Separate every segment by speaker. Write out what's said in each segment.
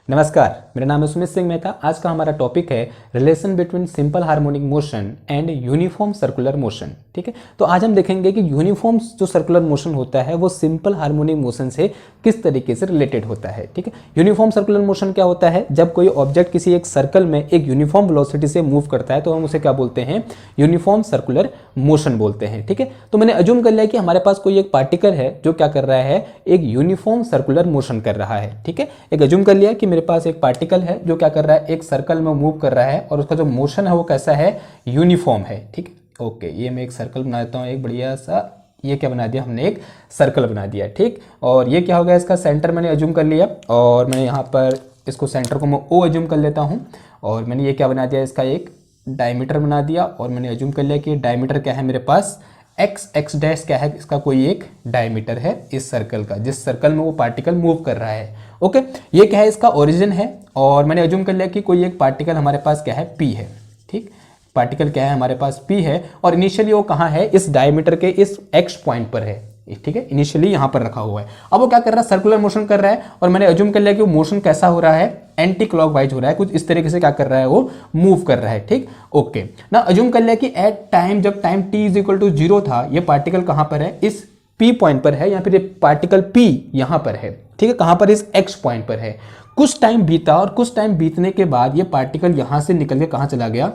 Speaker 1: नमस्कार, मेरा नाम है सुमित सिंह मेहता। आज का हमारा टॉपिक है relation between simple harmonic motion and uniform circular motion. ठीक है, तो आज हम देखेंगे कि यूनिफॉर्म जो सर्कुलर मोशन होता है वो सिंपल हार्मोनिक मोशन से किस तरीके से रिलेटेड होता है। ठीक है, यूनिफॉर्म सर्कुलर मोशन क्या होता है? जब कोई ऑब्जेक्ट किसी एक सर्कल में एक यूनिफॉर्म वेलोसिटी से मूव करता है तो हम उसे क्या बोलते हैं? यूनिफॉर्म सर्कुलर मोशन बोलते हैं। ठीक है, तो मैंने अज्यूम कर लिया कि हमारे पास कोई एक पार्टिकल है जो क्या कर रहा है, एक यूनिफॉर्म सर्कुलर मोशन कर रहा है। ठीक है, एक अज्यूम कर लिया कि मेरे पास एक पार्टिकल है जो क्या कर रहा है, एक सर्कल में मूव कर रहा है और उसका जो मोशन है वो कैसा है, यूनिफॉर्म है। ठीक है, ओके, ये मैं एक सर्कल बना देता हूँ, एक बढ़िया सा। ये क्या बना दिया हमने, एक सर्कल बना दिया। ठीक, और ये क्या हो गया, इसका सेंटर मैंने अज्यूम कर लिया और मैंने यहाँ पर इसको सेंटर को मैं ओ अज्यूम कर लेता हूँ और मैंने ये क्या बना दिया, इसका एक डायमीटर बना दिया और मैंने अज्यूम कर लिया कि डायमीटर क्या है मेरे पास, एक्स डैश क्या है, इसका कोई एक डायमीटर है इस सर्कल का, जिस सर्कल में वो पार्टिकल मूव कर रहा है। ओके, ये क्या है, इसका ओरिजिन है और मैंने अज्यूम कर लिया कि कोई एक पार्टिकल हमारे पास क्या है, पी है। ठीक, पार्टिकल क्या है हमारे पास, पी है और इनिशियली वो कहाँ है, इस डायमीटर के इस एक्स पॉइंट पर है। ठीक है, इनिशियली यहाँ पर रखा हुआ है। अब वो क्या कर रहा है, सर्कुलर मोशन कर रहा है और मैंने अज्यूम कर लिया कि वो मोशन कैसा हो रहा है, एंटी क्लॉकवाइज हो रहा है, कुछ इस तरीके से क्या कर रहा है, वो मूव कर रहा है। ठीक, ओके ना, अज्यूम कर लिया कि एट टाइम, जब time t is equal to 0 था, ये पार्टिकल कहाँ पर है, इस p पॉइंट पर है या फिर ये पार्टिकल p यहाँ पर है। ठीक है, कहाँ पर, इस x पॉइंट पर है। कुछ टाइम बीता और कुछ टाइम बीतने के बाद ये पार्टिकल यहाँ से निकल के कहाँ चला गया,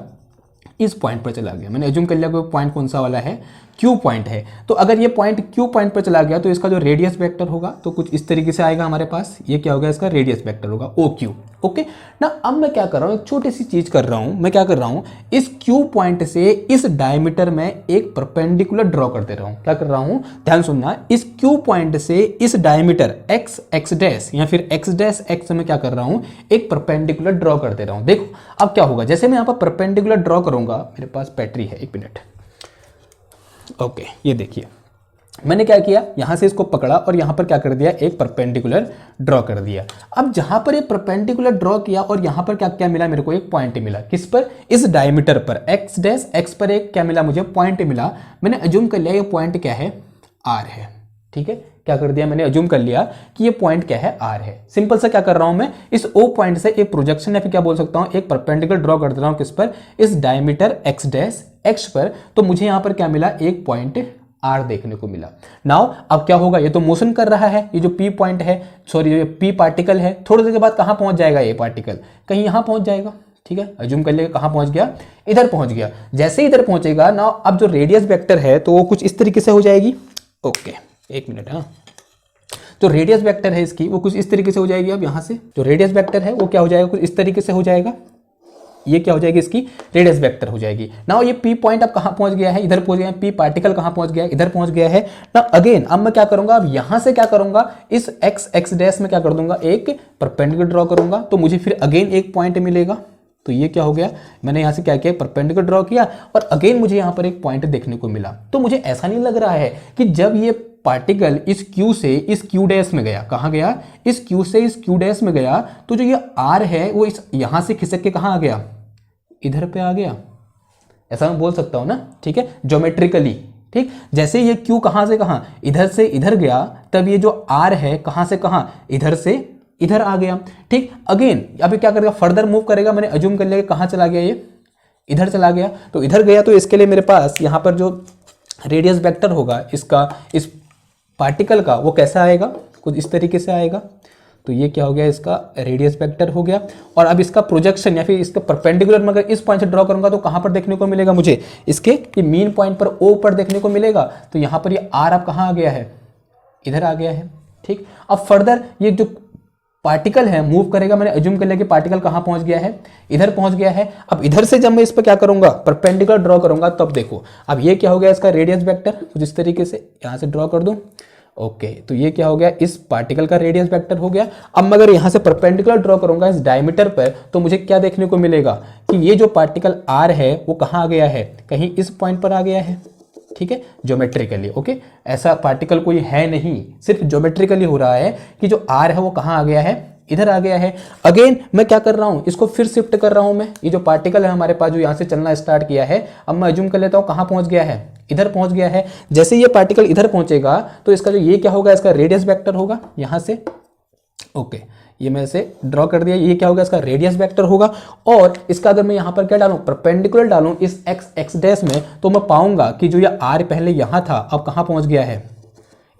Speaker 1: इस पॉइंट पर चला गया। मैंने अज्यूम कर लिया कि पॉइंट कौन सा वाला है, क्यू पॉइंट है। तो अगर ये पॉइंट क्यू पॉइंट पर चला गया तो इसका जो रेडियस वेक्टर होगा तो कुछ इस तरीके से आएगा हमारे पास। ये क्या होगा, इसका रेडियस वेक्टर होगा ओ क्यू। ओके ना, अब मैं क्या कर रहा हूँ, एक छोटी सी चीज कर रहा हूँ। मैं क्या कर रहा हूँ, इस क्यू पॉइंट से इस डायमीटर में एक परपेंडिकुलर ड्रॉ कर दे रहा हूँ। क्या कर रहा हूँ, ध्यान सुनना, इस क्यू पॉइंट से इस डायमीटर एक्स डैश या फिर एक्स डैश एक्स में क्या कर रहा हूँ, एक परपेंडिकुलर ड्रॉ कर दे रहा हूँ। देखो अब क्या होगा, जैसे मैं यहाँ पर परपेंडिकुलर ड्रॉ करूंगा, मेरे पास बैटरी है, एक मिनट। ओके, ये देखिए मैंने क्या किया, यहां से इसको पकड़ा और यहां पर क्या कर दिया, एक परपेंडिकुलर ड्रॉ कर दिया। अब जहां पर ये परपेंडिकुलर ड्रॉ किया और यहां पर क्या क्या मिला, मेरे को एक पॉइंट मिला। किस पर, इस डायमीटर पर, एक्स डैश एक्स पर एक क्या मिला, मुझे पॉइंट मिला। मैंने अज्यूम कर लिया ये पॉइंट क्या है, आर है। ठीक है, क्या कर दिया, मैंने अज्यूम कर लिया कि ये पॉइंट क्या है, आर है। सिंपल सा क्या कर रहा हूं मैं, इस ओ पॉइंट से एक प्रोजेक्शन या फिर क्या बोल सकता हूं, एक परपेंडिकुलर ड्रॉ कर दे रहा हूं। किस पर, इस डायमीटर एक्स डैश एक्स पर। तो मुझे यहां पर क्या मिला, एक पॉइंट आर देखने को मिला। नाउ अब क्या होगा, ये तो मोशन कर रहा है, ये जो पी पॉइंट है, सॉरी ये पी पार्टिकल है, थोड़ी देर के बाद कहां पहुंच जाएगा, ये पार्टिकल कहीं यहां पहुंच जाएगा। ठीक है, अज्यूम कर लेगा कहां पहुंच गया, इधर पहुंच गया। जैसे इधर पहुंचेगा ना, अब जो रेडियस वेक्टर है तो वो कुछ इस तरीके से हो जाएगी। ओके, एक मिनट, हाँ, जो रेडियस वेक्टर है इसकी वो कुछ इस तरीके से हो जाएगी। अब यहां से जो रेडियस वेक्टर है वो क्या हो जाएगा, कुछ इस तरीके से हो जाएगा। ये क्या हो जाएगी, इसकी रेडियस वेक्टर हो जाएगी। नाउ ये पी पॉइंट अब कहां पहुंच गया है, इधर पहुंच गया है। पी पार्टिकल कहां पहुंच गया है, इधर पहुंच गया है ना। अगेन अब मैं क्या करूंगा, अब यहां से क्या करूंगा, इस एक्स डैश में क्या कर दूंगा, एक परपेंडिकुलर ड्रॉ करूंगा तो मुझे फिर अगेन एक पॉइंट मिलेगा। तो ये क्या हो गया, मैंने यहां से क्या किया, परपेंडिकुलर ड्रॉ किया और अगेन मुझे यहां पर एक पॉइंट देखने को मिला। तो मुझे ऐसा नहीं लग रहा है कि जब ये पार्टिकल इस क्यू से इस क्यू डैश में गया, कहां गया, इस क्यू से इस क्यू डैश में गया, तो जो ये आर है वो इस यहां से खिसक के कहां आ गया, इधर पे आ गया। ऐसा मैं बोल सकता हूं ना। ठीक है, ज्योमेट्रिकली। ठीक, जैसे ये क्यू कहां से कहां, इधर से इधर गया, तब ये जो आर है कहां से कहां, इधर से इधर आ गया। ठीक, अगेन अभी क्या करेगा, फर्दर मूव करेगा। मैंने अज्यूम कर लिया कहां चला गया, ये इधर चला गया। तो इधर गया तो इसके लिए मेरे पास यहां पर जो रेडियस वेक्टर होगा इसका, इस पार्टिकल का, वो कैसा आएगा, कुछ इस तरीके से आएगा। तो ये क्या हो गया, इसका रेडियस वेक्टर हो गया। और अब इसका प्रोजेक्शन या फिर इसका परपेंडिकुलर में अगर इस पॉइंट से ड्रॉ करूंगा तो कहां पर देखने को मिलेगा मुझे, इसके ये मीन पॉइंट पर ओ पर देखने को मिलेगा। तो यहां पर ये आर अब कहां आ गया है, इधर आ गया है। ठीक, अब फर्दर ये जो पार्टिकल है मूव करेगा। मैंने अज्यूम कर लिया कि पार्टिकल कहां पहुंच गया है, इधर पहुंच गया है। अब इधर से जब मैं इस पर क्या करूंगा, परपेंडिकुलर ड्रॉ करूंगा, तब देखो अब ये क्या हो गया, इसका रेडियस वेक्टर कुछ इस तरीके से यहां से ड्रॉ कर दूं। ओके, तो ये क्या हो गया, इस पार्टिकल का रेडियस वेक्टर हो गया। अब मैं अगर यहां से परपेंडिकुलर ड्रॉ करूंगा इस डायमीटर पर, तो मुझे क्या देखने को मिलेगा कि ये जो पार्टिकल आर है वो कहां आ गया है, कहीं इस पॉइंट पर आ गया है। ठीक है, ज्योमेट्रिकली। ओके, ऐसा पार्टिकल कोई है नहीं, सिर्फ ज्योमेट्रिकली हो रहा है कि जो आर है वो कहां आ गया है, इधर आ गया है। अगेन मैं क्या कर रहा हूं, इसको फिर शिफ्ट कर रहा हूं मैं। ये जो पार्टिकल है हमारे पास जो यहां से चलना स्टार्ट किया है, अब मैं अज्यूम कर लेता हूं कहां पहुंच गया है, इधर पहुंच गया है। जैसे ये पार्टिकल इधर पहुंचेगा तो इसका जो ये क्या होगा, इसका रेडियस वेक्टर होगा यहां से। ओके, ये मैं इसे ड्रॉ कर दिया, ये क्या होगा इसका रेडियस वेक्टर होगा। और इसका अगर मैं यहाँ पर क्या डालूं, परपेंडिकुलर डालूं इस एक्स डैश में, तो मैं पाऊंगा कि जो ये आर पहले यहाँ था अब कहाँ पहुँच गया है,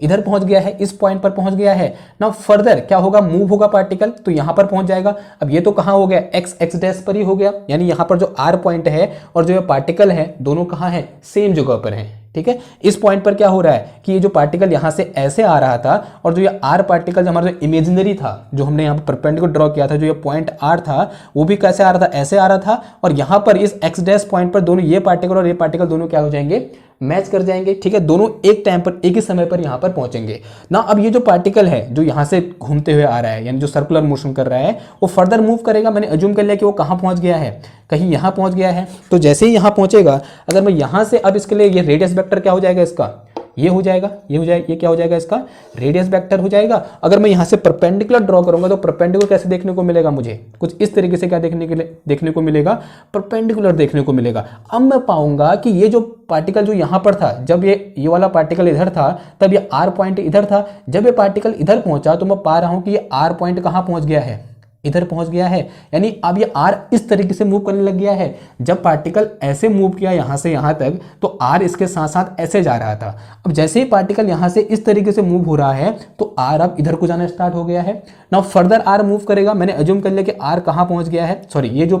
Speaker 1: इधर पहुंच गया है, इस पॉइंट पर पहुंच गया है ना। फर्दर क्या होगा, मूव होगा पार्टिकल, तो यहां पर पहुंच जाएगा। अब ये तो कहां हो गया, एक्स डैश पर ही हो गया, यानी यहां पर जो आर पॉइंट है और जो ये पार्टिकल है दोनों कहां है, सेम जगह पर है। ठीक है, इस पॉइंट पर क्या हो रहा है कि ये जो पार्टिकल यहां से ऐसे आ रहा था और जो ये आर पार्टिकल जो हमारा जो इमेजिनरी था, जो हमने यहाँ पर परपेंडिकुलर ड्रॉ किया था, जो ये पॉइंट आर था वो भी कैसे आ रहा था, ऐसे आ रहा था। और यहाँ पर इस एक्स डैश पॉइंट पर दोनों ये पार्टिकल और ये पार्टिकल दोनों क्या हो जाएंगे, मैच कर जाएंगे। ठीक है, दोनों एक टाइम पर एक ही समय पर यहां पर पहुंचेंगे ना। अब ये जो पार्टिकल है जो यहां से घूमते हुए आ रहा है, यानी जो सर्कुलर मोशन कर रहा है, वो फर्दर मूव करेगा। मैंने अज्यूम कर लिया कि वो कहां पहुंच गया है, कहीं यहां पहुंच गया है। तो जैसे ही यहां पहुंचेगा, अगर मैं यहां से अब इसके लिए ये रेडियस वेक्टर क्या हो जाएगा इसका, ये हो जाएगा, ये हो जाएगा, ये क्या हो जाएगा इसका रेडियस वेक्टर हो जाएगा। अगर मैं यहां से परपेंडिकुलर ड्रॉ करूंगा तो परपेंडिकुलर कैसे देखने को मिलेगा, मुझे कुछ इस तरीके से क्या देखने को मिलेगा, परपेंडिकुलर देखने को मिलेगा। अब मैं पाऊंगा कि ये जो पार्टिकल जो यहां पर था, जब ये वाला पार्टिकल इधर था तब ये आर पॉइंट इधर था। जब ये पार्टिकल इधर पहुंचा तो मैं पा रहा हूं कि ये आर पॉइंट कहां पहुंच गया है, इधर पहुंच गया है। यानी अब ये आर इस तरीके से मूव करने लग गया है। जब पार्टिकल ऐसे मूव किया यहां से यहां तक, तो आर इसके साथ साथ ऐसे जा रहा था। अब जैसे ही पार्टिकल यहां से इस तरीके से मूव हो रहा है तो आर अब इधर को जाना स्टार्ट हो गया है। नाउ फर्दर आर मूव करेगा, मैंने अज्यूम कर लिया कि आर कहां पहुंच गया है, सॉरी ये जो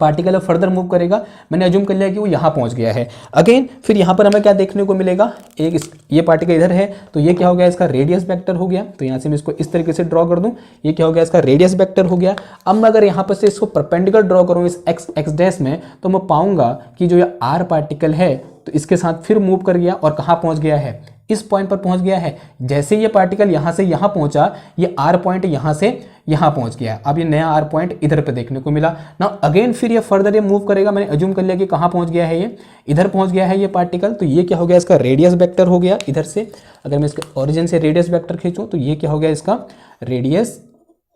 Speaker 1: पार्टिकल फर्दर मूव करेगा, मैंने अज्यूम कर लिया कि वो यहाँ पहुँच गया है। अगेन फिर यहाँ पर हमें क्या देखने को मिलेगा, एक ये पार्टिकल इधर है तो ये क्या हो गया, इसका रेडियस वेक्टर हो गया। तो यहाँ से मैं इसको इस तरीके से ड्रॉ कर दूँ, ये क्या हो गया, इसका रेडियस वेक्टर हो गया। अब मैं अगर यहाँ पर से इसको परपेंडिकुलर ड्रॉ करूँ इस एक्स डैश में, तो मैं पाऊंगा कि जो ये आर पार्टिकल है तो इसके साथ फिर मूव कर गया और कहाँ पहुँच गया है, इस पॉइंट पर पहुंच गया है। जैसे ये पार्टिकल यहां से यहां पहुंचा, ये आर पॉइंट यहां से यहां पहुंच गया। अब ये नया आर पॉइंट इधर पे देखने को मिला ना। अगेन फिर ये फर्दर ये मूव करेगा, मैंने अज्यूम कर लिया कि कहां पहुंच गया है, ये इधर पहुंच गया है ये पार्टिकल। तो ये क्या हो गया, इसका रेडियस वेक्टर हो गया। इधर से अगर मैं इसके ओरिजिन से रेडियस वेक्टर खींचूं तो ये क्या हो गया, इसका रेडियस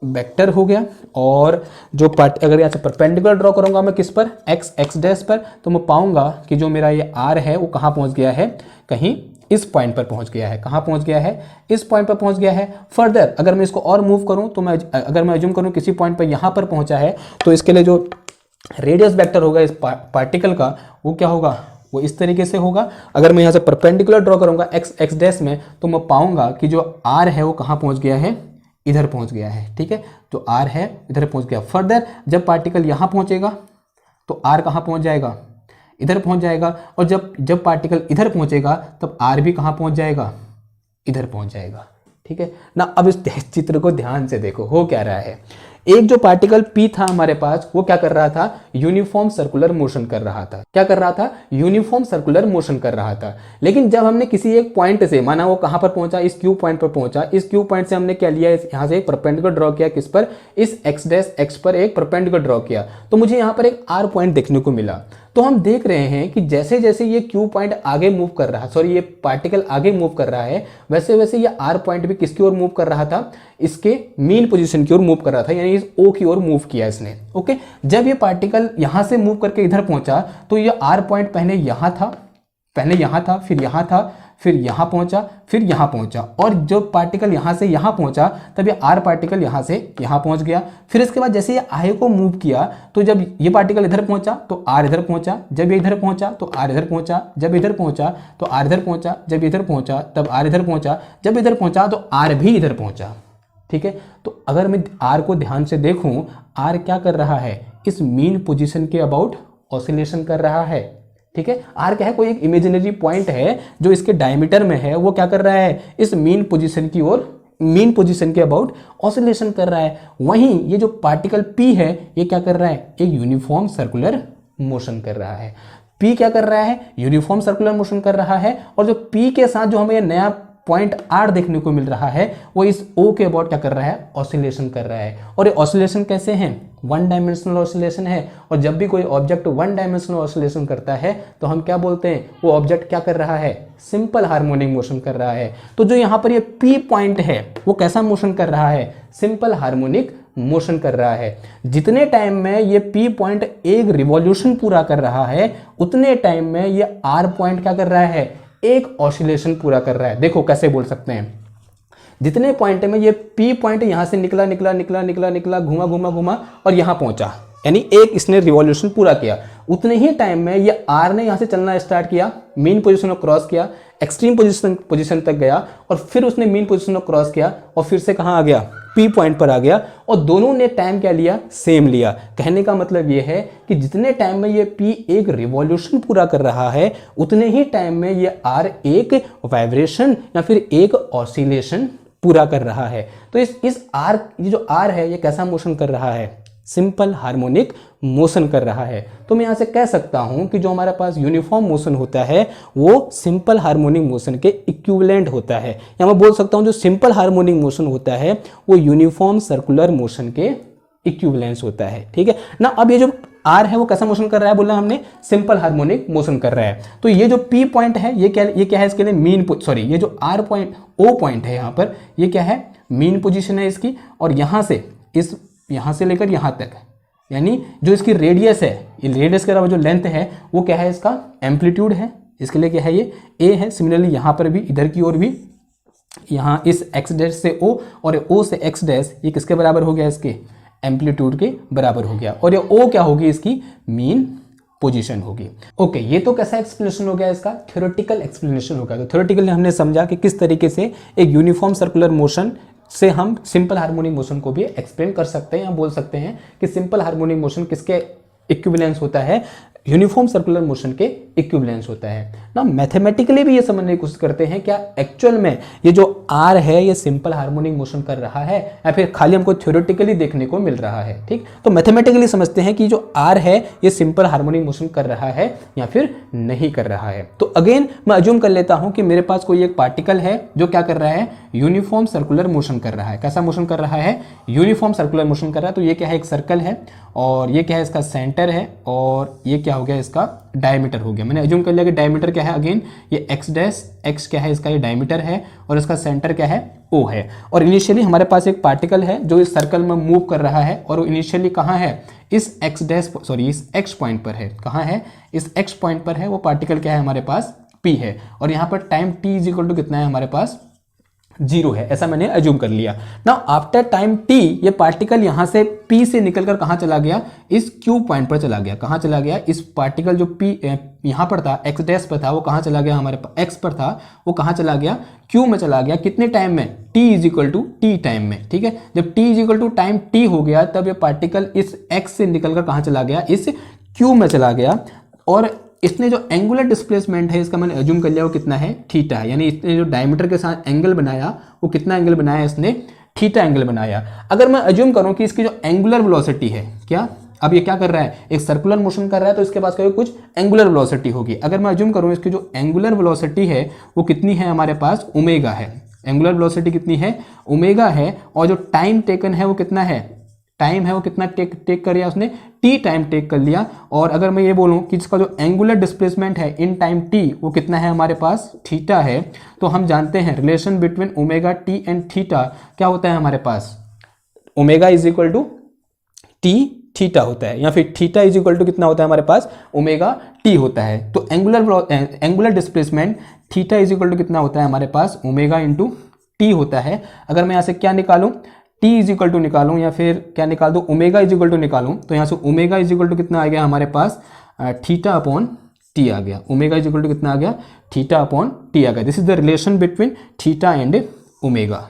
Speaker 1: वेक्टर हो गया। और जो पार्ट अगर यहाँ से परपेंडिकुलर ड्रॉ करूंगा मैं किस पर, एक्स डैश पर, तो मैं पाऊंगा कि जो मेरा ये आर है वो कहाँ पहुंच गया है, कहीं इस पॉइंट पर पहुंच गया है। कहाँ पहुंच गया है, इस पॉइंट पर पहुंच गया है। फर्दर अगर मैं इसको और मूव करूं तो अगर मैं अज्यूम करूं किसी पॉइंट पर यहाँ पर पहुंचा है, तो इसके लिए जो रेडियस वेक्टर होगा इस पार्टिकल का, वो क्या होगा, वो इस तरीके से होगा। अगर मैं यहाँ से परपेंडिकुलर ड्रॉ करूंगा एक्स डैश में, तो मैं पाऊंगा कि जो आर है वो कहाँ पहुंच गया है, इधर पहुंच गया है। ठीक है, जो आर है इधर पहुंच गया। फर्दर जब पार्टिकल यहां पहुंचेगा तो आर कहां पहुंच जाएगा, इधर पहुंच जाएगा। और जब पार्टिकल इधर पहुंचेगा तब आर भी कहां पहुंच जाएगा, इधर पहुंच जाएगा। ठीक है ना। अब इस चित्र को ध्यान से देखो, हो क्या रहा है। एक जो पार्टिकल P था हमारे पास, वो क्या कर रहा था, यूनिफॉर्म सर्कुलर मोशन कर रहा था। क्या कर रहा था, यूनिफॉर्म सर्कुलर मोशन कर रहा था। लेकिन जब हमने किसी एक पॉइंट से, माना वो कहां पर पहुंचा, इस क्यू पॉइंट पर पहुंचा, इस क्यू पॉइंट से हमने क्या लिया, यहां से एक परपेंडिकुलर ड्रॉ किया, किस पर, इस एक्स डैश एक्स पर एक परपेंडिकुलर ड्रॉ किया, तो मुझे यहां पर एक आर पॉइंट देखने को मिला। तो हम देख रहे हैं कि जैसे जैसे ये क्यू पॉइंट आगे मूव कर रहा है, सॉरी ये पार्टिकल आगे मूव कर रहा है, वैसे वैसे ये आर पॉइंट भी किसकी ओर मूव कर रहा था, इसके मीन पोजीशन की ओर मूव कर रहा था, यानी इस ओ की ओर मूव किया इसने। ओके, जब ये पार्टिकल यहां से मूव करके इधर पहुंचा तो ये आर पॉइंट पहले यहां था, फिर यहां था, फिर यहां पहुंचा, फिर यहां पहुंचा। और जब पार्टिकल यहां से यहां पहुंचा तब ये आर पार्टिकल यहां से यहां पहुंच गया। फिर इसके बाद जैसे ये आई को मूव किया तो जब ये पार्टिकल इधर पहुंचा तो आर इधर पहुंचा, जब ये इधर पहुंचा तो आर इधर पहुंचा, जब इधर पहुंचा तो आर इधर पहुंचा, जब इधर पहुंचा तब आर इधर पहुंचा, जब इधर पहुंचा तो आर भी इधर पहुंचा। ठीक है, तो अगर मैं आर को ध्यान से देखूं, आर क्या कर रहा है, इस मीन पोजीशन के अबाउट ऑसिलेशन कर रहा है। ठीक है, आर क्या है, कोई एक इमेजिनरी पॉइंट है जो इसके डायमीटर में है, वो क्या कर रहा है, इस मीन पोजीशन की ओर, मीन पोजीशन के अबाउट ऑसिलेशन कर रहा है। वहीं ये जो पार्टिकल P है, ये क्या कर रहा है, एक यूनिफॉर्म सर्कुलर मोशन कर रहा है। P क्या कर रहा है, यूनिफॉर्म सर्कुलर मोशन कर रहा है। और जो P के साथ जो हमें ये नया पॉइंट R देखने को मिल रहा है, वो इस O के अबाउट क्या कर रहा है, ऑसिलेशन कर रहा है। और ये ऑसिलेशन कैसे हैं, वन डायमेंशनल ऑसिलेशन है। और जब भी कोई ऑब्जेक्ट वन डायमेंशनल ऑसिलेशन करता है तो हम क्या बोलते हैं, वो ऑब्जेक्ट क्या कर रहा है, सिंपल हार्मोनिक मोशन कर रहा है। तो जो यहाँ पर ये P पॉइंट है वो कैसा मोशन कर रहा है, सिंपल हार्मोनिक मोशन कर रहा है। जितने टाइम में ये P पॉइंट एक रिवॉल्यूशन पूरा कर रहा है, उतने टाइम में ये R पॉइंट क्या कर रहा है, एक ऑसिलेशन पूरा कर रहा है। देखो कैसे बोल सकते हैं, जितने पॉइंट में ये P पॉइंट यहाँ से निकला निकला निकला निकला निकला घुमा घुमा घुमा और यहाँ पहुंचा, यानी एक इसने रिवॉल्यूशन पूरा किया, उतने ही टाइम में ये R ने यहाँ से चलना स्टार्ट किया, मीन पोजीशन को क्रॉस किया, एक्सट्रीम पोजीशन तक गया और फिर उसने मीन पोजीशन को क्रॉस किया और फिर से कहाँ आ गया, P पॉइंट पर आ गया और दोनों ने टाइम क्या लिया, सेम लिया। कहने का मतलब ये है कि जितने टाइम में ये P एक रिवॉल्यूशन पूरा कर रहा है उतने ही टाइम में ये R एक वाइब्रेशन या फिर एक ऑसिलेशन पूरा कर रहा है। तो इस R, ये जो R है ये कैसा मोशन कर रहा है, सिंपल हार्मोनिक मोशन कर रहा है। तो मैं यहाँ से कह सकता हूँ कि जो हमारे पास यूनिफॉर्म मोशन होता है वो सिंपल हार्मोनिक मोशन के इक्विवेलेंट होता है, या मैं बोल सकता हूँ जो सिंपल हार्मोनिक मोशन होता है वो यूनिफॉर्म सर्कुलर मोशन के इक्विवेलेंस होता है। ठीक है ना। अब ये जो R है वो कैसा मोशन कर रहा है, बोला हमने सिंपल हार्मोनिक मोशन कर रहा है। तो ये जो P पॉइंट है ये क्या है, इसके लिए मीन, सॉरी ये जो R पॉइंट O पॉइंट है यहाँ पर, ये क्या है, मीन पोजीशन है इसकी, और यहाँ से लेकर यहाँ तक, यानी जो इसकी रेडियस है, ये रेडियस के अलावा जो लेंथ है वो क्या है, इसका एम्पलीट्यूड है, इसके लिए क्या है, ये A है। सिमिलरली यहाँ पर भी, इधर की ओर भी, यहाँ इस x डैश से O और O से x डैश, ये किसके बराबर हो गया, इसके एम्पलीट्यूड के बराबर हो गया, और ये O क्या होगी, इसकी मीन पोजीशन होगी। ओके, ये तो कैसा एक्सप्लेनेशन हो गया, इसका थ्योरेटिकल एक्सप्लेनेशन हो गया। तो थ्योरेटिकली हमने समझा कि किस तरीके से एक यूनिफॉर्म सर्कुलर मोशन से हम सिंपल हार्मोनिक मोशन को भी एक्सप्लेन कर सकते हैं, या बोल सकते हैं कि सिंपल हार्मोनिक मोशन किसके इक्विवेलेंस होता है, यूनिफॉर्म सर्कुलर मोशन के इक्विवेलेंस होता है ना। मैथमेटिकली भी ये समझने की कोशिश करते हैं क्या एक्चुअल में ये जो R है ये सिंपल हार्मोनिक मोशन कर रहा है या फिर खाली हमको थ्योरेटिकली देखने को मिल रहा है। ठीक, तो मैथमेटिकली समझते हैं कि जो R है ये सिंपल हार्मोनिक मोशन कर रहा है या फिर नहीं कर रहा है। तो अगेन मैं अज्यूम कर लेता हूं कि मेरे पास कोई एक पार्टिकल है जो क्या कर रहा है, यूनिफॉर्म सर्कुलर मोशन कर रहा है। कैसा मोशन कर रहा है, यूनिफॉर्म सर्कुलर मोशन कर रहा है। तो ये क्या है, एक सर्कल है, और ये क्या है, इसका सेंटर है, और ये क्या हो गया, इसका डायमीटर हो गया। मैंने अज्यूम कर लिया कि डायमीटर क्या है, अगेन ये x डैश, x क्या है, इसका ये डायमीटर है, और इसका सेंटर क्या है, O है। और इनिशियली हमारे पास एक पार्टिकल है जो इस सर्कल में मूव कर रहा है, और वो इनिशियली कहाँ है, इस x डैश, सॉरी इस x पॉइंट पर है। कहाँ है, इस x पॉइंट पर है। वो पार्टिकल क्या है, हमारे पास P है, और यहाँ पर time t is equal to कितना है, हमारे पास 0 है, ऐसा मैंने अज्यूम कर लिया। नाउ आफ्टर टाइम t ये पार्टिकल यहाँ से P से निकलकर कहाँ चला गया, इस Q पॉइंट पर चला गया। कहाँ चला गया, इस पार्टिकल जो P यहाँ पर था, x डैश पर था, वो कहाँ चला गया, हमारे पास x पर था, वो कहाँ चला गया, Q में चला गया। कितने टाइम में, t is equal to t time में। ठीक है, जब t is equal to time t हो गया तब ये पार्टिकल इस x से निकलकर कहाँ चला गया, इस Q में चला गया, और इसने जो एंगुलर डिस्प्लेसमेंट है इसका मैंने अज्यूम कर लिया वो कितना है, थीटा है। यानी इसने जो डायमीटर के साथ एंगल बनाया वो कितना एंगल बनाया, इसने थीटा एंगल बनाया। अगर मैं अज्यूम करूं कि इसकी जो एंगुलर वेलोसिटी है, क्या अब ये क्या कर रहा है, एक सर्कुलर मोशन कर रहा है, तो इसके पास कुछ एंगुलर वेलोसिटी होगी। अगर मैं अज्यूम करूं इसकी जो एंगुलर वेलोसिटी है वो कितनी है, हमारे पास ओमेगा है। एंगुलर वेलोसिटी कितनी है, ओमेगा है, और जो टाइम टेकन है वो कितना है, टाइम है वो कितना टेक कर लिया उसने, टी टाइम टेक कर लिया। और अगर मैं ये बोलूं कि इसका जो एंगुलर डिस्प्लेसमेंट है इन टाइम टी वो कितना है, हमारे पास थीटा है, तो हम जानते हैं relation between omega t and theta क्या होता है, हमारे पास omega is equal to t theta होता है, या फिर थीटा इज इक्वल टू कितना होता है, हमारे पास ओमेगा टी होता है। तो angular displacement theta is equal to कितना होता है, हमारे पास ओमेगा इंटू टी होता है। अगर मैं यहाँ से क्या निकालूं, t इज इक्वल टू निकालूं, या फिर क्या निकाल दूं, ओमेगा इज इक्वल टू निकालूं, तो यहाँ से ओमेगा इज इक्वल टू कितना आ गया, हमारे पास थीटा अपॉन टी आ गया। ओमेगा इज इक्वल टू कितना आ गया, थीटा अपॉन टी आ गया। This is the relation between theta and omega.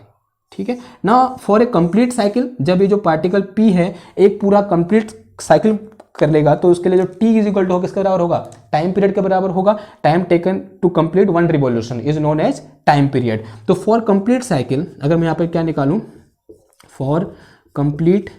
Speaker 1: ठीक है ना। फॉर ए कंप्लीट साइकिल, जब ये जो पार्टिकल p है एक पूरा कंप्लीट साइकिल कर लेगा तो उसके लिए जो t इज इक्वल टू किसके बराबर होगा, टाइम पीरियड के बराबर होगा। Time taken to complete one revolution is known as time period. तो फॉर कंप्लीट साइकिल अगर मैं यहाँ पर क्या निकालूं, फॉर कंप्लीट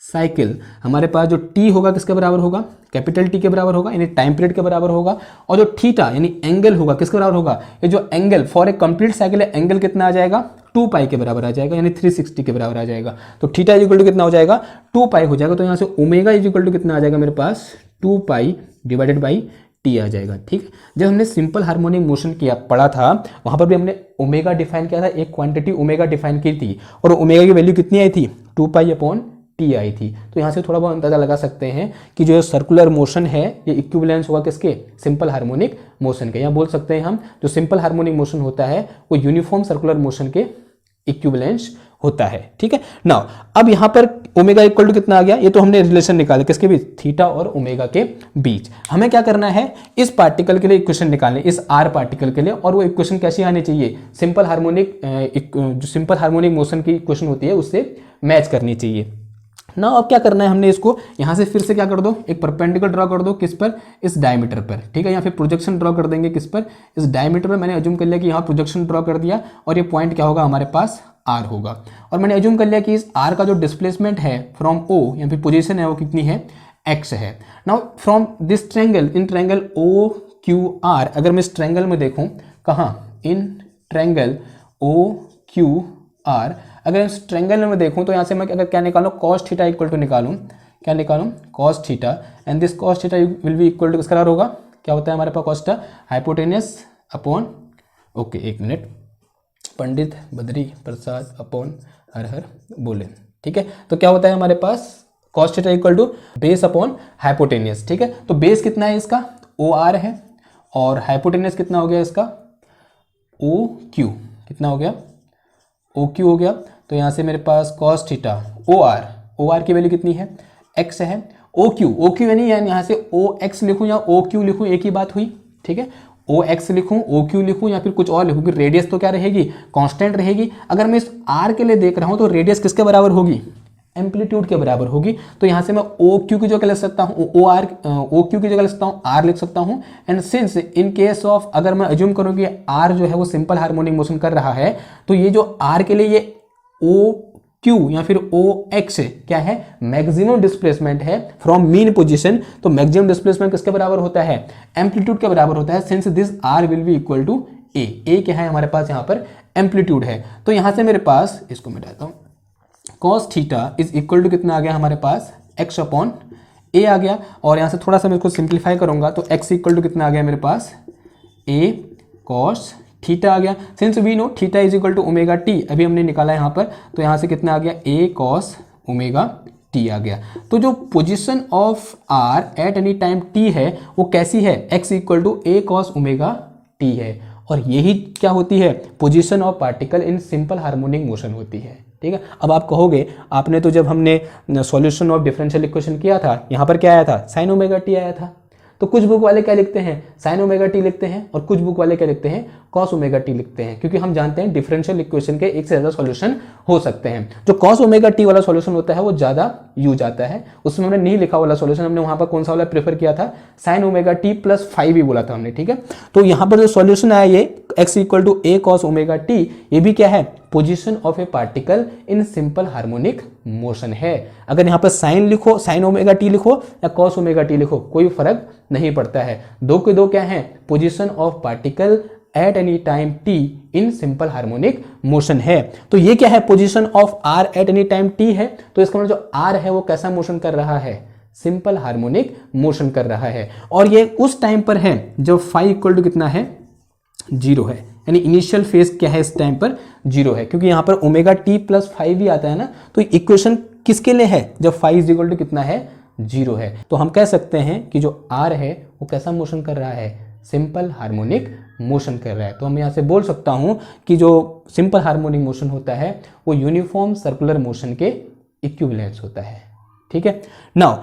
Speaker 1: साइकिल हमारे पास जो t होगा किसके बराबर होगा, कैपिटल T के बराबर होगा, यानी टाइम पीरियड के बराबर होगा। और जो थीटा यानी एंगल होगा किसके बराबर होगा, ये जो angle for a complete cycle है एंगल कितना आ जाएगा, 2 पाई के बराबर आ जाएगा, यानी 360 के बराबर आ जाएगा। तो थीटा इज इक्वल टू कितना हो जाएगा, 2 पाई हो जाएगा। तो यहाँ से ओमेगा इज इक्वल टू कितना आ जाएगा मेरे पास, 2 पाई डिवाइडेड बाई टी आ जाएगा। ठीक है, जब हमने सिंपल हार्मोनिक मोशन किया पढ़ा था वहां पर भी हमने ओमेगा डिफाइन किया था, एक क्वांटिटी ओमेगा डिफाइन की थी, और ओमेगा की वैल्यू कितनी आई थी, 2 पाई अपॉन टी आई थी। तो यहाँ से थोड़ा बहुत अंदाजा लगा सकते हैं कि जो सर्कुलर मोशन है ये इक्विवेलेंस होगा किसके, सिंपल हार्मोनिक मोशन के। यहाँ बोल सकते हैं हम जो सिंपल हार्मोनिक मोशन होता है वो यूनिफॉर्म सर्कुलर मोशन के इक्विवेलेंस होता है। ठीक है, नाउ अब यहां पर ओमेगा इक्वल टू कितना आ गया, ये तो हमने रिलेशन निकाला किसके बीच, थीटा और ओमेगा के बीच। हमें क्या करना है, इस पार्टिकल के लिए इक्वेशन निकालनी, इस आर पार्टिकल के लिए, और वो इक्वेशन कैसी आनी चाहिए, सिंपल हार्मोनिक मोशन की इक्वेशन होती है उससे मैच करनी चाहिए ना। अब क्या करना है, हमने इसको यहां से फिर से क्या कर दो, एक परपेंडिकुलर ड्रॉ कर दो, किस पर, इस डायमीटर पर। ठीक है, या फिर प्रोजेक्शन ड्रॉ कर देंगे किस पर, इस डायमीटर पर। मैंने अज्यूम कर लिया कि यहाँ प्रोजेक्शन ड्रॉ कर दिया और ये पॉइंट क्या होगा हमारे पास, आर होगा। और मैंने अज्यूम कर लिया कि इस आर का जो डिस्प्लेसमेंट है फ्रॉम ओ या फिर पोजीशन है वो कितनी है, एक्स है। Now from this triangle, in triangle O Q R, अगर मैं इस ट्रायंगल में देखूं, कहाँ, in triangle O Q R, अगर इस ट्रायंगल में देखूं तो यहाँ से मैं अगर क्या निकालूं, कॉस थीटा इक्वल टू निकालूं, क्या निकालूं, cos theta, and this cos theta will be equal to किसका होगा, क्या होता है हमारे पास, cos theta hypotenuse upon, okay एक मिनट, पंडित बद्री प्रसाद अपॉन हर हर बोले। ठीक है, तो क्या होता है हमारे पास, cos theta equal to base upon hypotenuse. ठीक है, तो बेस कितना है इसका, ओ आर है, और हाइपोटेनियस कितना हो गया इसका, ओ क्यू, कितना हो गया, ओ क्यू हो गया। तो यहाँ से मेरे पास कॉस थीटा ओ आर की वैल्यू कितनी है, एक्स है, ओ क्यू यानी यहाँ से ओ एक्स लिखूँ या ओ क्यू लिखूँ, एक ही बात हुई। ठीक है, ओ एक्स लिखूँ, ओ क्यू लिखूँ या फिर कुछ और लिखूँ, रेडियस तो क्या रहेगी, कांस्टेंट रहेगी। अगर मैं इस आर के लिए देख रहा हूँ तो रेडियस किसके बराबर होगी, एम्पलीट्यूड के बराबर होगी। तो यहाँ से मैं ओ क्यू की जगह लिख सकता हूँ, ओ क्यू की जगह लिख सकता हूँ, आर लिख सकता हूँ। And since in case of, अगर मैं अज्यूम करूँ कि आर जो है वो सिंपल हार्मोनिक मोशन कर रहा है, तो ये जो आर के लिए ये ओ क्यू या फिर ओ एक्स क्या है, मैक्सिमम डिस्प्लेसमेंट है फ्रॉम मीन पोजीशन। तो मैक्सिमम डिस्प्लेसमेंट किसके बराबर होता है, एम्पलीट्यूड के बराबर होता है। Since this r will be equal to a क्या है हमारे पास यहाँ पर, एम्पलीट्यूड है। तो यहाँ से मेरे पास, इसको मिटाता हूँ, cos theta is equal to कितना आ गया हमारे पास, एक्स अपॉन ए आ गया। और यहाँ से थोड़ा सा मैं इसको सिंप्लीफाई करूंगा तो एक्स इक्वल टू कितना आ गया मेरे पास, ए कॉस थीटा आ गया। Since we know theta is equal to omega T, अभी हमने निकाला यहाँ पर, तो यहाँ से कितना आ गया, ए कॉस ओमेगा टी आ गया। तो जो position of R at any time T है वो कैसी है, X equal to A cos omega T है। और यही क्या होती है, position of particle in simple harmonic motion होती है। ठीक है, अब आप कहोगे आपने तो जब हमने सॉल्यूशन ऑफ डिफरेंशियल इक्वेशन किया था, यहाँ पर क्या आया था, साइन ओमेगा टी आया था। तो कुछ बुक वाले क्या लिखते हैं, साइन ओमेगा टी लिखते हैं, और कुछ बुक वाले क्या लिखते हैं, कॉस ओमेगा टी लिखते हैं, क्योंकि हम जानते हैं डिफरेंशियल इक्वेशन के एक से ज़्यादा सॉल्यूशन हो सकते हैं। जो कॉस ओमेगा टी वाला सॉल्यूशन होता है वो ज़्यादा यूज आता है, उसमें हमने नहीं लिखा वाला सॉल्यूशन, हमने वहाँ पर कौन सा वाला प्रेफर किया था, साइन ओमेगा टी प्लस 5 ही बोला था हमने। ठीक है, तो यहाँ पर जो सॉल्यूशन आया ये X equal to A cos omega T, ये भी क्या है, position of a particle in simple harmonic motion है। अगर यहाँ पर साइन लिखो, साइन ओमेगा टी लिखो या कॉस ओमेगा टी लिखो, कोई फर्क नहीं पड़ता है, दो के दो क्या है, position of particle at any time T in simple harmonic motion है। तो ये क्या है, position of R at any time T है। तो इसका मतलब जो आर है वो कैसा मोशन कर रहा है, सिंपल हार्मोनिक मोशन कर रहा है। और ये उस टाइम पर है जब फाई इक्वल टू कितना है, 0 है, यानी इनिशियल फेज क्या है इस टाइम पर, 0 है, क्योंकि यहाँ पर ओमेगा टी प्लस 5 भी आता है ना। तो इक्वेशन किसके लिए है, जब फाई इज इक्वल टू कितना है, 0 है। तो हम कह सकते हैं कि जो आर है वो कैसा मोशन कर रहा है, सिंपल हार्मोनिक मोशन कर रहा है। तो हम यहाँ से बोल सकता हूँ कि जो सिंपल हार्मोनिक मोशन होता है वो यूनिफॉर्म सर्कुलर मोशन के इक्विवेलेंस होता है। ठीक है, नाउ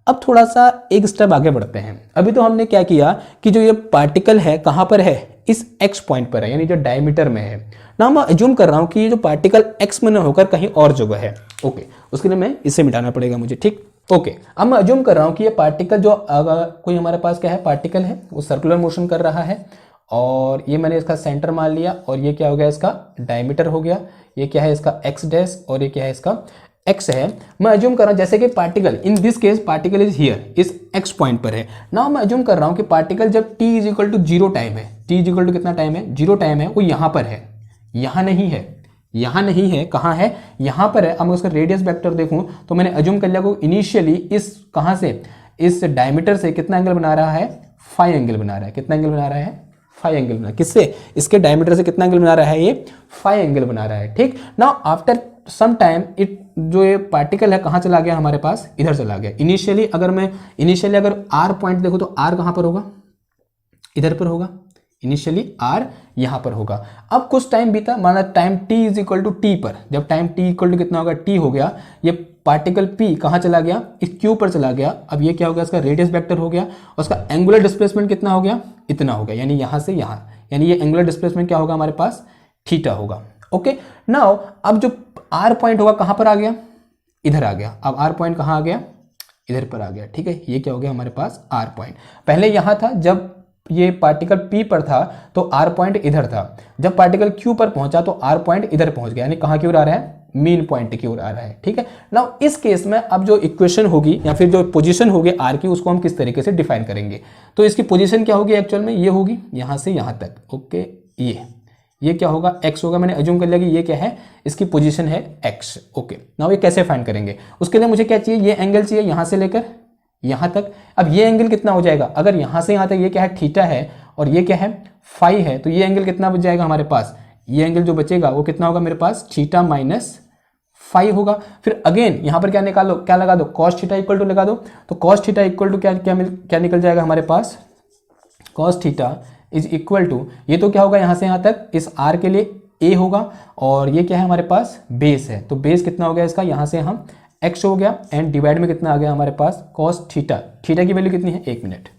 Speaker 1: अब थोड़ा सा एक स्टेप आगे बढ़ते हैं। अभी तो हमने क्या किया कि जो ये पार्टिकल है कहाँ पर है, इस एक्स पॉइंट पर है, यानी जो डायमीटर में है ना। मैं अज्यूम कर रहा हूँ कि ये जो पार्टिकल एक्स में न होकर कहीं और जगह है। ओके, उसके लिए मैं इसे मिटाना पड़ेगा मुझे। ठीक, ओके, अब मैं अज्यूम कर रहा हूँ कि ये पार्टिकल जो कोई हमारे पास क्या है, पार्टिकल है, वो सर्कुलर मोशन कर रहा है, और ये मैंने इसका सेंटर मान लिया, और ये क्या हो गया, इसका डायमीटर हो गया, ये क्या है इसका एक्स डैश, और ये क्या है इसका एक्स है। मैं अज्यूम कर रहा हूं जैसे कि particle, in this case particle is here, इस एक्स पॉइंट पर है। नाउ मैं अज्यूम कर रहा हूं कि पार्टिकल जब t is equal to 0 time है, t इज इक्वल टू कितना टाइम है, 0 टाइम है, वो यहां पर है, यहां नहीं है, यहां नहीं है, कहां है, यहां पर है। अब मैं उसका रेडियस वेक्टर देखूं तो मैंने अज्यूम कर लिया को इनिशियली इस कहां से, इस डायमीटर से कितना एंगल बना रहा है, फाई एंगल बना रहा है। कितना एंगल बना रहा है, फाई एंगल बना, किससे, इसके डायमीटर से कितना एंगल बना रहा है, ये फाई एंगल बना रहा है। ठीक, now after some time it, जो ये पार्टिकल है कहाँ चला गया हमारे पास, इधर चला गया। इनिशियली अगर आर पॉइंट देखो तो आर कहाँ पर होगा, इधर पर होगा, इनिशियली आर यहाँ पर होगा। अब कुछ टाइम बीता, माना time t is equal to T पर, जब टाइम t इक्वल टू कितना होगा, t हो गया, ये पार्टिकल p कहाँ चला गया, इस q पर चला गया। अब ये क्या हो गया, इसका रेडियस वेक्टर हो गया और उसका एंगुलर डिस्प्लेसमेंट कितना हो गया, इतना हो गया, यानी यहाँ से यहाँ, यानी ये एंगुलर डिस्प्लेसमेंट क्या होगा हमारे पास, थीटा होगा। ओके नाउ अब जो r पॉइंट होगा कहाँ पर आ गया, इधर आ गया। अब r पॉइंट कहाँ आ गया, इधर पर आ गया। ठीक है, ये क्या हो गया हमारे पास r पॉइंट। पहले यहाँ था, जब ये पार्टिकल p पर था तो r पॉइंट इधर था, जब पार्टिकल q पर पहुंचा तो r पॉइंट इधर पहुंच गया, यानी कहाँ की ओर आ रहा है, मीन पॉइंट की ओर आ रहा है। ठीक है, नाउ इस केस में अब जो इक्वेशन होगी या फिर जो पोजीशन होगी r की, उसको हम किस तरीके से डिफाइन करेंगे। तो इसकी पोजीशन क्या होगी एक्चुअल में, ये होगी यहाँ से यहाँ तक। ओके, ये क्या होगा, x होगा। मैंने अज्यूम कर लिया कि ये क्या है, इसकी पोजीशन है x। ओके नाउ ये कैसे फाइंड करेंगे, उसके लिए मुझे क्या चाहिए, ये एंगल चाहिए यहाँ से लेकर यहाँ तक। अब ये एंगल कितना हो जाएगा, अगर यहाँ से यहाँ तक ये क्या है, थीटा है, और ये क्या है, फाई है, तो ये एंगल कितना बच जाएगा हमारे पास, ये एंगल जो बचेगा वो कितना होगा मेरे पास, थीटा माइनस फाई होगा। फिर अगेन यहाँ पर क्या निकालो, क्या लगा दो, कॉस थीटा इक्वल टू लगा दो। तो कॉस थीटा इक्वल टू क्या निकल जाएगा हमारे पास, cos theta is equal to, ये तो क्या होगा यहाँ से यहाँ तक, इस r के लिए a होगा, और ये क्या है हमारे पास, बेस है, तो बेस कितना हो गया इसका, यहाँ से हम x हो गया, एंड डिवाइड में कितना आ गया हमारे पास, कॉस थीटा। थीटा की वैल्यू कितनी है, 1 मिनट।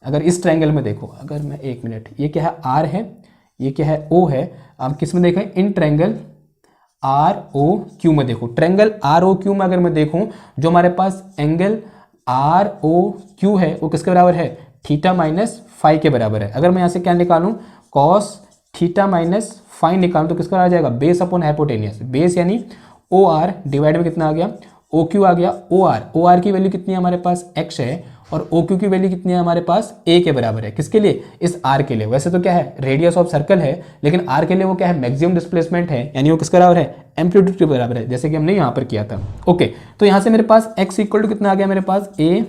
Speaker 1: अगर इस ट्रायंगल में देखो, अगर मैं 1 मिनट, ये क्या है, r है, ये क्या है, o है। आप किस में देखें, इन ट्रायंगल ROQ में देखो, ट्रायंगल ROQ में अगर मैं देखूं, जो हमारे पास एंगल ROQ है वो किसके बराबर है, थीटा माइनस फाई के बराबर है। अगर मैं यहाँ से क्या निकालूं, कॉस थीटा माइनस फाई निकालूं तो किसका आ जाएगा, बेस अपॉन हाइपोटेनियस। बेस यानी OR डिवाइड में कितना आ गया, OQ आ गया। OR की वैल्यू कितनी है हमारे पास, x है, और OQ की वैल्यू कितनी है हमारे पास, a के बराबर है। किसके लिए, इस r के लिए। वैसे तो क्या है, रेडियस ऑफ सर्कल है, लेकिन r के लिए वो क्या है, मैक्सिमम डिस्प्लेसमेंट है, यानी वो किसके बराबर है, एम्पलीट्यूड के बराबर है, जैसे कि हमने यहाँ पर किया था। ओके, तो यहाँ से मेरे पास x इक्वल टू कितना आ गया मेरे पास, a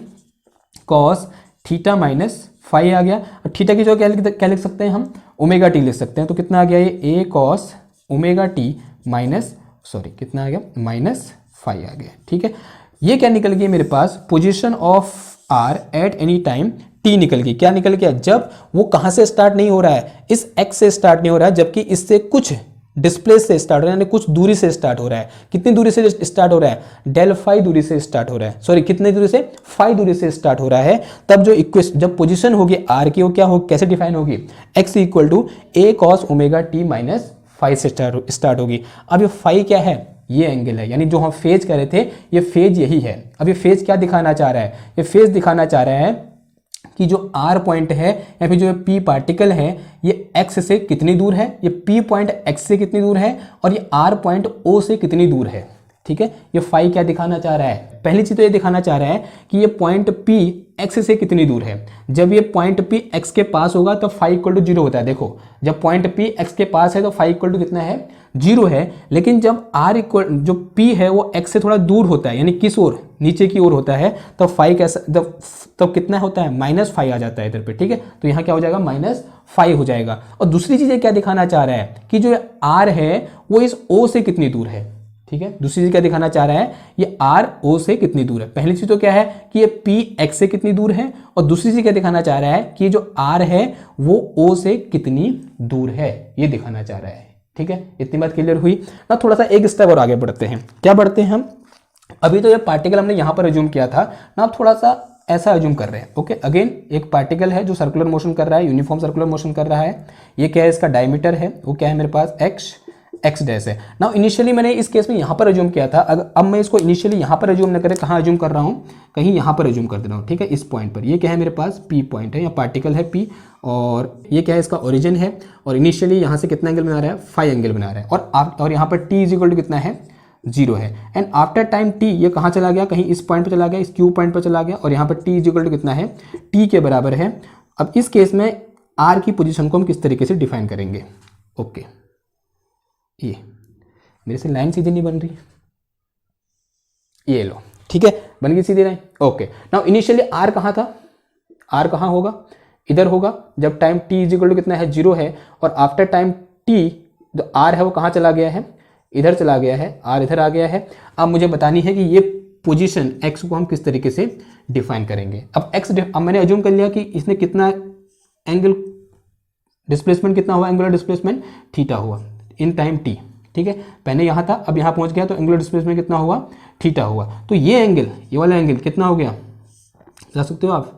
Speaker 1: cos theta minus phi आ गया। और थीटा की जो क्या लिख सकते हैं हम, ओमेगा टी लिख सकते हैं। तो कितना आ गया ये, a cos omega T minus, sorry कितना आ गया, माइनस फाई आ गया। ठीक है, ये क्या निकल गया मेरे पास, position of r at any time t निकल गई। क्या निकल गया, जब वो कहाँ से स्टार्ट नहीं हो रहा है, इस x से स्टार्ट नहीं हो रहा है, जबकि इससे कुछ डिस्प्लेस से स्टार्ट हो रहा है, यानी कुछ दूरी से स्टार्ट हो रहा है। कितनी दूरी से स्टार्ट हो रहा है, डेल फाई दूरी से स्टार्ट हो रहा है, सॉरी कितनी दूरी से, फाई दूरी से स्टार्ट हो रहा है। तब जो इक्वेशन, जब पोजीशन होगी r की, वो क्या हो, कैसे डिफाइन होगी, x इक्वल टू a cos omega T minus phi से स्टार्ट होगी। अब ये फाई क्या है, ये एंगल है, यानी जो हम फेज कह रहे थे, ये फेज यही है। अब ये फेज क्या दिखाना चाह रहा है, ये फेज दिखाना चाह रहा है कि जो r पॉइंट है या फिर जो p पार्टिकल है, ये x से कितनी दूर है, ये p पॉइंट x से कितनी दूर है, और ये r पॉइंट o से कितनी दूर है। ठीक है, ये फाई क्या दिखाना चाह रहा है, पहली चीज तो ये दिखाना चाह रहा है कि ये पॉइंट p x से कितनी दूर है। जब ये पॉइंट p x के पास होगा तो फाई इक्वल टू 0 होता है। देखो, जब पॉइंट p x के पास है तो फाई इक्वल टू कितना है, 0 है। लेकिन जब r इक्वल, जो p है वो x से थोड़ा दूर होता है, यानी किस ओर, नीचे की ओर होता है, तो फाई कैसा, तब कितना होता है, माइनस फाई आ जाता है इधर पे। ठीक है, तो यहाँ क्या हो जाएगा, माइनस फाई हो जाएगा। और दूसरी चीज क्या दिखाना चाह रहा है कि जो r है वो इस o से कितनी दूर है। ठीक है, दूसरी चीज क्या दिखाना चाह रहा है, ये r o से कितनी दूर है। पहली चीज तो क्या है कि ये p x से कितनी दूर है, और दूसरी चीज क्या दिखाना चाह रहा है कि ये जो r है वो o से कितनी दूर है, ये दिखाना चाह रहा है। ठीक है, इतनी बात क्लियर हुई ना। थोड़ा सा एक स्टेप और आगे बढ़ते हैं। क्या बढ़ते हैं हम, अभी तो ये पार्टिकल हमने यहाँ पर एज्यूम किया था ना, अब थोड़ा सा ऐसा एज्यूम कर रहे हैं। ओके, अगेन एक पार्टिकल है जो सर्कुलर मोशन कर रहा है, यूनिफॉर्म सर्कुलर मोशन कर रहा है। ये क्या है, इसका डायमीटर है, वो क्या है मेरे पास, x डैश है। नाउ इनिशियली मैंने इस केस में यहाँ पर एज्यूम किया था, अब मैं इसको इनिशियली यहाँ पर एज्यूम न करें, कहाँ एज्यूम कर रहा हूँ, कहीं यहाँ पर एज्यूम कर दे रहा हूँ। ठीक है, इस पॉइंट पर, ये क्या है मेरे पास, p पॉइंट है या पार्टिकल है p, और ये क्या है, इसका ओरिजिन है, और इनिशियली यहाँ से कितना एंगल बना रहा है, फाई एंगल बना रहा है, और यहाँ पर t इज इक्वल टू कितना है, 0 है। एंड आफ्टर टाइम t ये कहाँ चला गया, कहीं इस पॉइंट पर चला गया, इस q पॉइंट पर चला गया, और यहाँ पर t इज इक्वल टू कितना है, t के बराबर है। अब इस केस में r की पोजीशन को हम किस तरीके से डिफाइन करेंगे। ओके, ये मेरे से लाइन सीधी नहीं बन रही, ये लो, ठीक है, बन गई सीधी line. Okay, now initially r कहाँ था, r कहाँ होगा, इधर होगा, जब time t is equal to कितना है, 0 है, और आफ्टर टाइम t जो r है वो कहाँ चला गया है, इधर चला गया है, r इधर आ गया है। अब मुझे बतानी है कि ये पोजीशन x को हम किस तरीके से डिफाइन करेंगे। अब x, अब मैंने अज्यूम कर लिया कि इसने कितना एंगल डिस्प्लेसमेंट कितना हुआ, एंगुलर डिस्प्लेसमेंट थीटा हुआ इन टाइम टी, ठीक है। पहले यहाँ था, अब यहाँ पहुँच गया, तो एंगुलर डिस्प्लेसमेंट कितना हुआ, थीटा हुआ। तो ये एंगल, ये वाला एंगल कितना हो गया, बता सकते हो आप,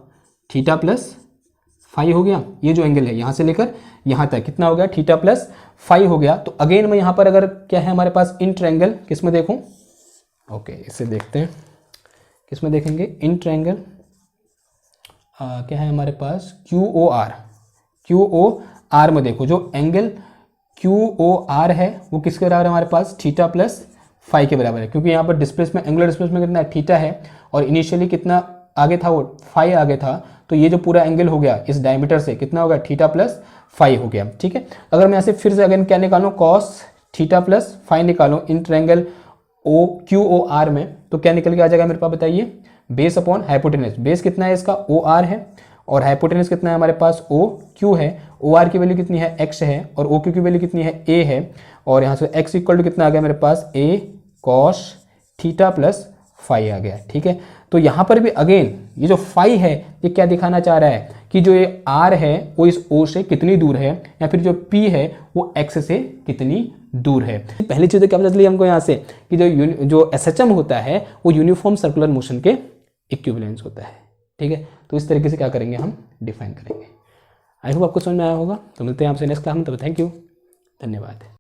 Speaker 1: थीटा प्लस फाई हो गया। ये जो एंगल है यहाँ से लेकर यहाँ तक कितना हो गया, थीटा प्लस फाई हो गया। तो अगेन मैं यहाँ पर अगर क्या है हमारे पास इन ट्रायंगल, किस में देखूँ, ओके इसे देखते हैं, किस में देखेंगे, इन ट्रायंगल क्या है हमारे पास, क्यू ओ आर में देखो, जो एंगल क्यू ओ आर है वो किसके बराबर है हमारे पास, थीटा प्लस फाई के बराबर है, क्योंकि यहाँ पर डिस्प्लेसमेंट, एंगुलर डिस्प्लेसमेंट कितना है, थीटा है, और इनिशियली कितना आगे था, वो फाई आगे था। तो ये जो पूरा एंगल हो गया इस डायमीटर से कितना हो गया, थीटा प्लस फाई हो गया, ठीक है। अगर मैं यहाँ से फिर से अगेन क्या निकालूँ, कॉस थीटा प्लस फाई निकालूँ इन triangle O Q O R में, तो क्या निकल के आ जाएगा मेरे पास, बताइए, बेस अपॉन हाइपोटेनस। बेस कितना है इसका, ओ आर है, और हाइपोटेनस कितना है हमारे पास, ओ क्यू है। ओ आर की वैल्यू कितनी है, एक्स है, और ओ क्यू की वैल्यू कितनी है, ए है। और यहाँ से एक्स इक्वल टू कितना आ गया मेरे पास, ए कॉस थीटा प्लस फाई आ गया, ठीक है। तो यहाँ पर भी अगेन ये जो फाई है ये क्या दिखाना चाह रहा है कि जो ये आर है वो इस ओ से कितनी दूर है, या फिर जो पी है वो एक्स से कितनी दूर है। पहली चीज़ क्या पता चली हमको यहाँ से कि जो एसएचएम होता है वो यूनिफॉर्म सर्कुलर मोशन के इक्विवेलेंस होता है, ठीक है। तो इस तरीके से क्या करेंगे, हम डिफाइन करेंगे। आई होप आपको समझ में आया होगा। तो मिलते हैं आपसे नेक्स्ट क्लास में, तब थैंक यू, धन्यवाद।